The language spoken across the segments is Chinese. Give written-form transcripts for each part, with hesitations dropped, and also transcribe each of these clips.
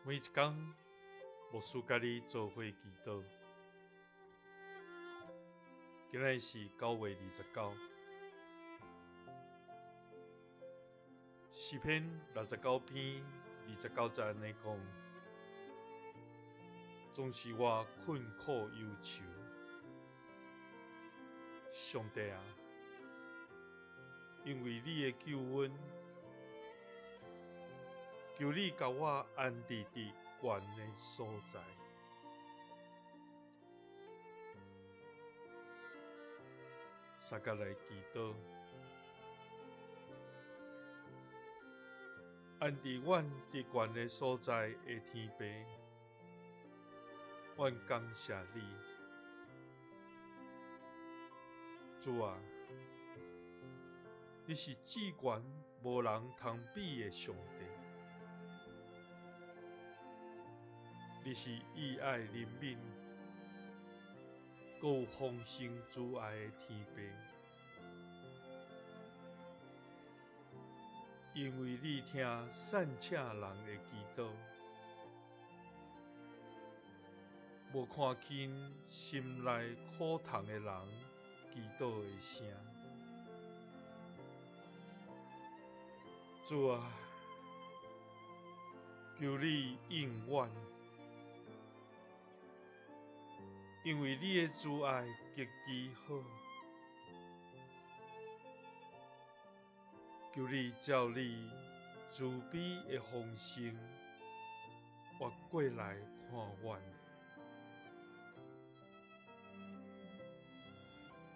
每一天，牧师甲你做伙祈祷。今日是9月29，诗篇69篇29节安尼讲：总是我困苦忧愁，上帝啊，因为你的救恩，求你甲我安置伫悬的所在。三甲来祈祷，安置阮伫悬的所在的天父，阮感谢你，主啊，你是至悬无人通比的上帝，你是义爱怜悯，阁有丰盛慈爱的天父。因为你听善请人的祈祷，无看轻心内苦痛的人祈祷的声。主啊，求你应允，因为你的慈爱极其好。求你照你慈悲的丰盛，活过来看阮。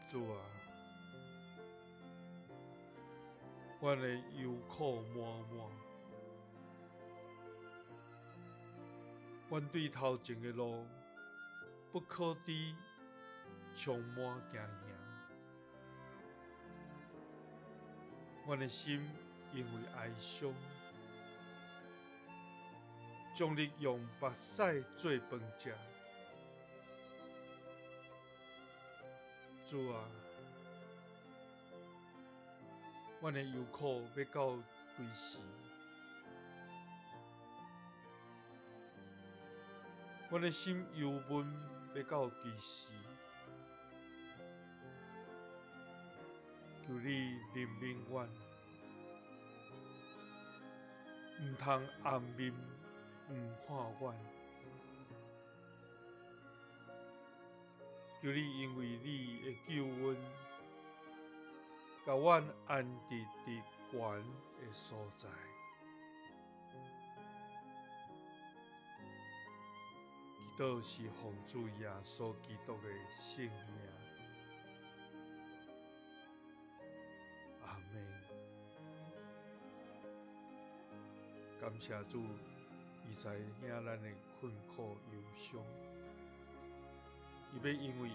主啊，阮的忧苦满满，阮对头前的路不可知，充满惊吓。阮的心因为哀伤，将你用目屎做饭食。主啊，阮的忧苦要到几时？阮的心忧闷要到几时？求你怜悯阮，毋通暗面毋看阮。求你因为你的救恩，甲阮安置伫悬的所在。祈祷是奉主耶稣基督的圣名。阿们。感谢主，伊知影咱的困苦忧伤，伊要因为伊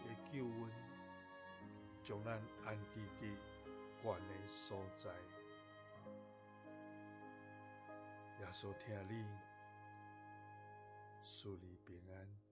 的救恩，将咱安置伫悬的所在。耶稣听你，赐你平安。